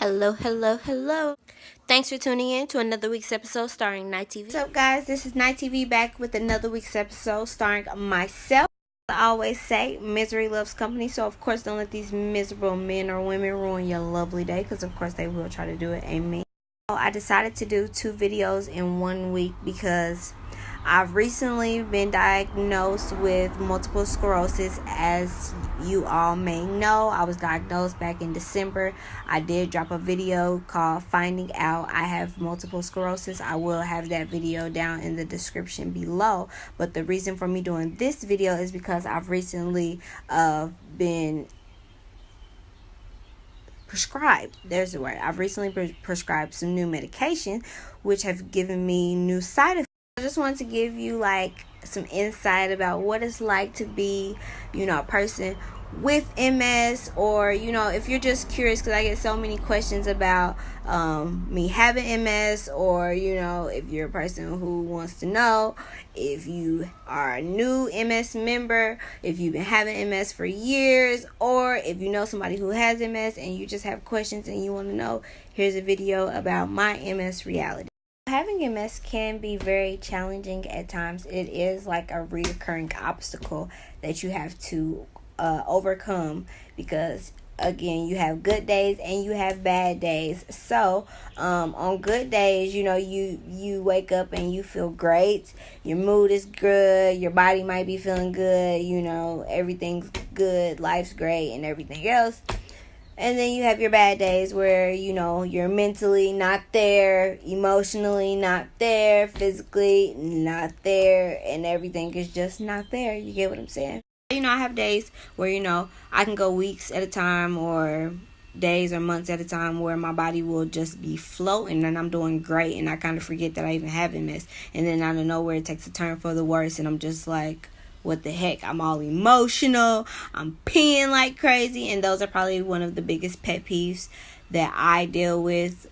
Hello, hello, hello. Thanks for tuning in to another week's episode starring Night TV. What's up, guys? This is Night TV back with another week's episode starring myself. I always say misery loves company, so of course don't let these miserable men or women ruin your lovely day, because of course they will try to do it. Amen. I decided to do 2 videos in 1 week because I've recently been diagnosed with multiple sclerosis. As you all may know, I was diagnosed back in December. I did drop a video called Finding Out I Have Multiple Sclerosis. I will have that video down in the description below. But the reason for me doing this video is because I've recently been prescribed. There's the word. I've recently prescribed some new medication, which have given me new side effects. I just wanted to give you like some insight about what it's like to be, a person with MS, or if you're just curious, because I get so many questions about me having MS, or if you're a person who wants to know if you are a new MS member, if you've been having MS for years, or if you know somebody who has MS and you just have questions and you want to know. Here's a video about my MS reality. Having MS can be very challenging at times. It is like a recurring obstacle that you have to overcome, because again, you have good days and you have bad days. So on good days, you wake up and you feel great, your mood is good, your body might be feeling good, everything's good, life's great and everything else. And then you have your bad days where, you're mentally not there, emotionally not there, physically not there, and everything is just not there. You get what I'm saying? I have days where, I can go weeks at a time, or days or months at a time, where my body will just be floating and I'm doing great, and I kind of forget that I even have MS. And then out of nowhere, it takes a turn for the worse, and I'm just like, what the heck? I'm all emotional, I'm peeing like crazy. And those are probably one of the biggest pet peeves that I deal with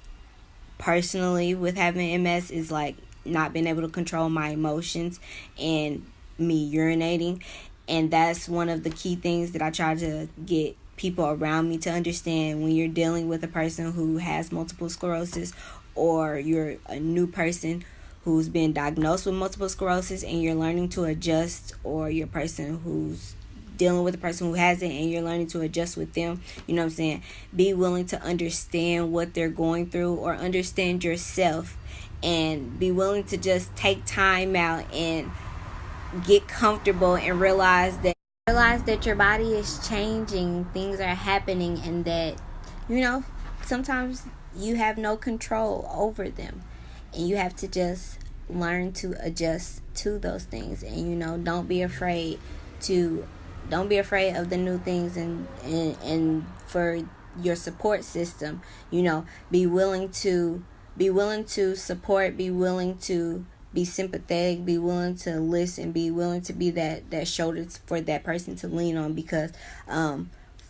personally with having MS, is like not being able to control my emotions and me urinating. And that's one of the key things that I try to get people around me to understand. When you're dealing with a person who has multiple sclerosis, or you're a new person who's been diagnosed with multiple sclerosis and you're learning to adjust, or you're a person who's dealing with a person who has it and you're learning to adjust with them, be willing to understand what they're going through, or understand yourself, and be willing to just take time out and get comfortable and realize that your body is changing, things are happening, and that sometimes you have no control over them. And you have to just learn to adjust to those things. And, don't be afraid of the new things, and for your support system, be willing to support, be willing to be sympathetic, be willing to listen, be willing to be that shoulder for that person to lean on. Because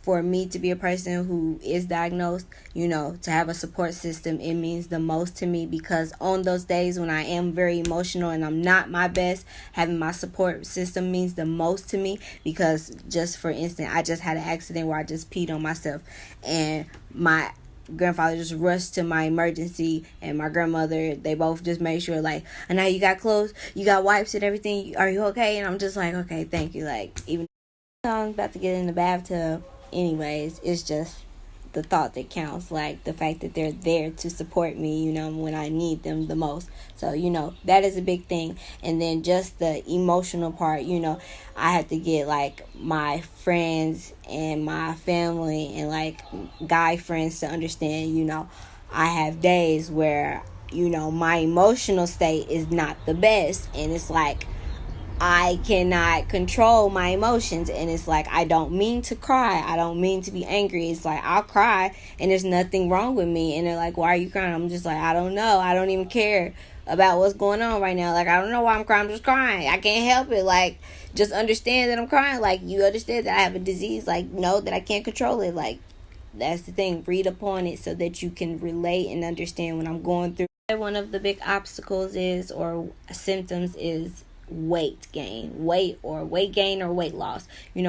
for me to be a person who is diagnosed, to have a support system, it means the most to me. Because on those days when I am very emotional and I'm not my best, having my support system means the most to me. Because just for instance, I just had an accident where I just peed on myself, and my grandfather just rushed to my emergency, and my grandmother, they both just made sure, like, and now you got clothes, you got wipes and everything, are you okay? And I'm just like, okay, thank you. Like, even though I'm about to get in the bathtub anyways, it's just the thought that counts, like the fact that they're there to support me, when I need them the most. So, that is a big thing. And then just the emotional part, I have to get like my friends and my family and like guy friends to understand, I have days where, my emotional state is not the best, and it's like I cannot control my emotions, and it's like I don't mean to cry, I don't mean to be angry. It's like I'll cry and there's nothing wrong with me, and they're like, why are you crying? I'm just like, I don't know, I don't even care about what's going on right now. Like, I don't know why I'm crying, I'm just crying, I can't help it. Like, just understand that I'm crying. Like, you understand that I have a disease, like, know that I can't control it. Like, that's the thing, read upon it so that you can relate and understand what I'm going through. One of the big obstacles is, or symptoms is, weight gain, weight gain or weight loss.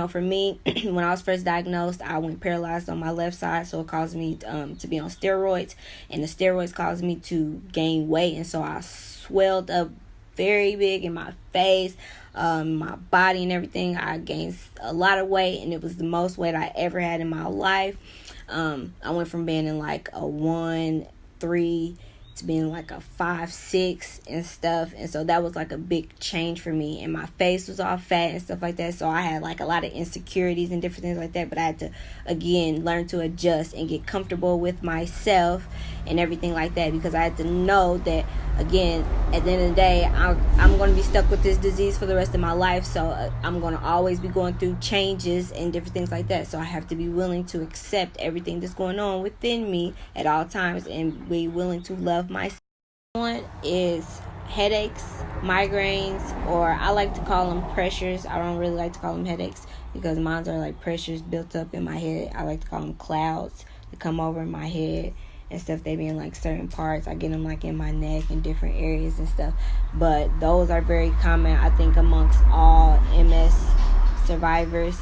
For me, when I was first diagnosed, I went paralyzed on my left side, so it caused me to be on steroids, and the steroids caused me to gain weight, and so I swelled up very big in my face, my body and everything. I gained a lot of weight, and it was the most weight I ever had in my life. I went from being in like a 1-3 to being like a 5-6 and stuff, and so that was like a big change for me, and my face was all fat and stuff like that, so I had like a lot of insecurities and different things like that. But I had to again learn to adjust and get comfortable with myself and everything like that, because I had to know that, again, at the end of the day, I'm going to be stuck with this disease for the rest of my life, so I'm going to always be going through changes and different things like that. So I have to be willing to accept everything that's going on within me at all times, and be willing to love myself. One is headaches, migraines, or I like to call them pressures. I don't really like to call them headaches, because mine are like pressures built up in my head. I like to call them clouds that come over in my head and stuff. They be in like certain parts. I get them like in my neck and different areas and stuff. But those are very common, I think, amongst all MS survivors.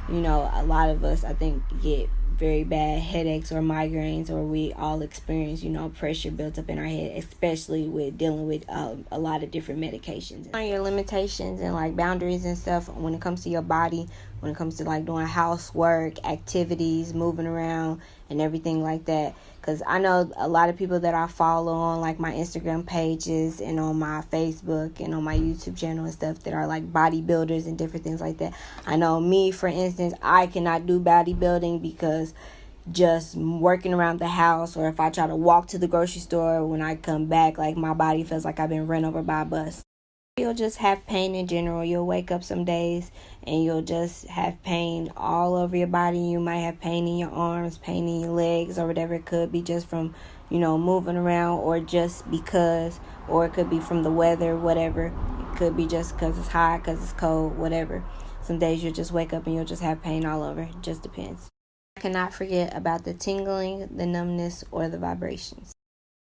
A lot of us, I think, get very bad headaches or migraines, or we all experience, pressure built up in our head, especially with dealing with a lot of different medications. On your limitations and like boundaries and stuff when it comes to your body, when it comes to like doing housework, activities, moving around, and everything like that. Because I know a lot of people that I follow on like my Instagram pages and on my Facebook and on my YouTube channel and stuff that are like bodybuilders and different things like that. I know me, for instance, I cannot do bodybuilding, because just working around the house, or if I try to walk to the grocery store, when I come back, like my body feels like I've been run over by a bus. You'll just have pain in general. You'll wake up some days and you'll just have pain all over your body. You might have pain in your arms, pain in your legs, or whatever. It could be just from, moving around, or just because, or it could be from the weather, whatever. It could be just because it's hot, because it's cold, whatever. Some days you'll just wake up and you'll just have pain all over. It just depends. I cannot forget about the tingling, the numbness, or the vibrations.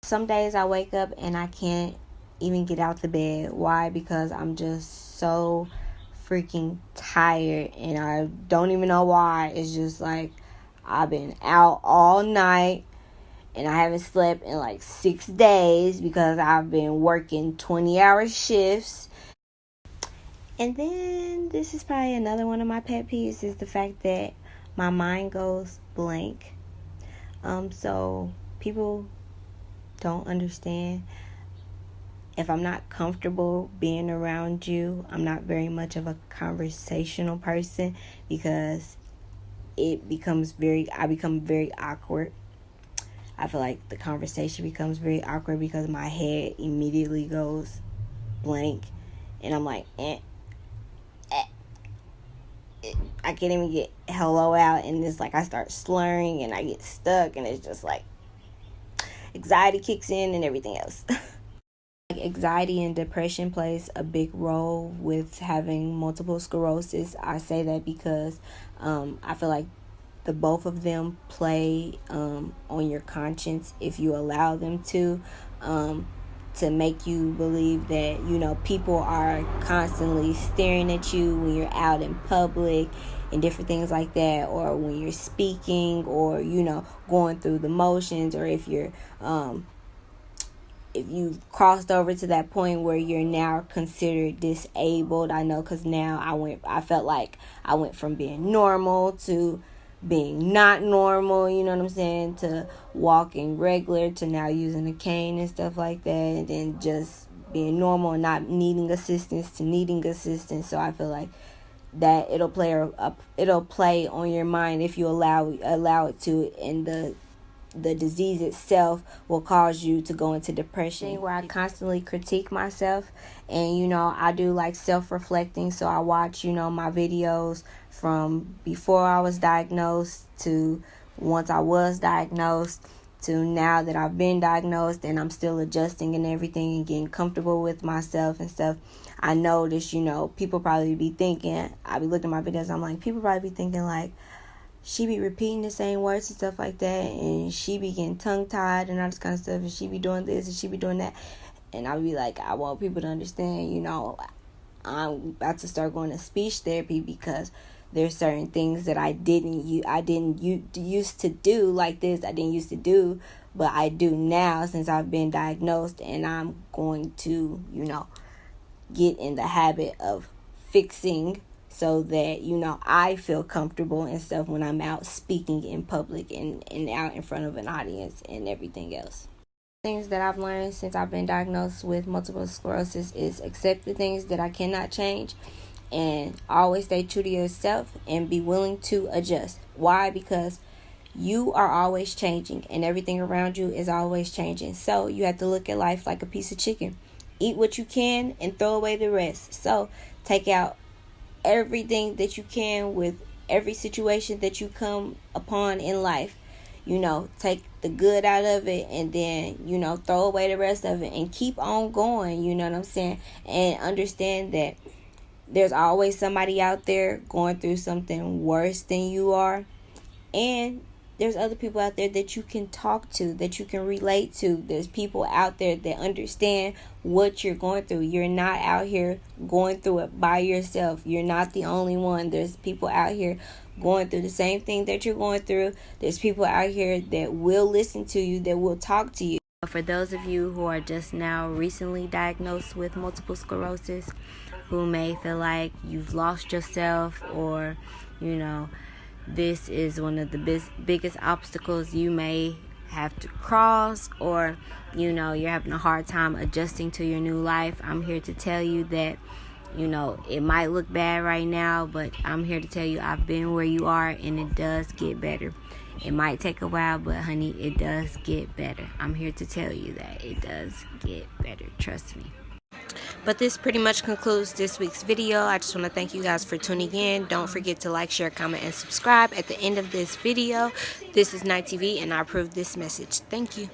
Some days I wake up and I can't even get out the bed. Why? Because I'm just so freaking tired, and I don't even know why. It's just like I've been out all night, and I haven't slept in like 6 days, because I've been working 20-hour shifts. And then this is probably another one of my pet peeves, is the fact that my mind goes blank. So people don't understand. If I'm not comfortable being around you, I'm not very much of a conversational person, because I become very awkward. I feel like the conversation becomes very awkward, because my head immediately goes blank, and I'm like, I can't even get hello out, and it's like I start slurring and I get stuck, and it's just like anxiety kicks in and everything else. Anxiety and depression plays a big role with having multiple sclerosis. I say that because I feel like the both of them play on your conscience, if you allow them to make you believe that people are constantly staring at you when you're out in public and different things like that, or when you're speaking, or going through the motions, or if you've crossed over to that point where you're now considered disabled. I know, because now I felt like I went from being normal to being not normal, you know what I'm saying, to walking regular, to now using a cane and stuff like that, and then just being normal and not needing assistance to needing assistance. So I feel like that it'll play on your mind if you allow it to, and the disease itself will cause you to go into depression, where I constantly critique myself. And I do like self-reflecting, so I watch my videos from before I was diagnosed to once I was diagnosed to now that I've been diagnosed, and I'm still adjusting and everything and getting comfortable with myself and stuff. I notice people probably be thinking, I be looking at my videos, I'm like, people probably be thinking like, she be repeating the same words and stuff like that, and she be getting tongue-tied and all this kind of stuff, and she be doing this and she be doing that. And I be like, I want people to understand, I'm about to start going to speech therapy because there's certain things that I didn't used to do like this. I didn't used to do, but I do now since I've been diagnosed, and I'm going to, get in the habit of fixing so that, I feel comfortable and stuff when I'm out speaking in public and out in front of an audience and everything else. Things that I've learned since I've been diagnosed with multiple sclerosis is accept the things that I cannot change and always stay true to yourself and be willing to adjust. Why? Because you are always changing and everything around you is always changing. So you have to look at life like a piece of chicken. Eat what you can and throw away the rest. So take out everything that you can with every situation that you come upon in life. Take the good out of it and then, throw away the rest of it and keep on going, you know what I'm saying? And understand that there's always somebody out there going through something worse than you are. And there's other people out there that you can talk to, that you can relate to. There's people out there that understand what you're going through. You're not out here going through it by yourself. You're not the only one. There's people out here going through the same thing that you're going through. There's people out here that will listen to you, that will talk to you. For those of you who are just now recently diagnosed with multiple sclerosis, who may feel like you've lost yourself or, this is one of the biggest obstacles you may have to cross, or you're having a hard time adjusting to your new life, I'm here to tell you that it might look bad right now, but I'm here to tell you I've been where you are and it does get better. It might take a while, but honey, it does get better. I'm here to tell you that it does get better. Trust me. But this pretty much concludes this week's video. I just want to thank you guys for tuning in. Don't forget to like, share, comment, and subscribe at the end of this video. This is Night TV, and I approve this message. Thank you.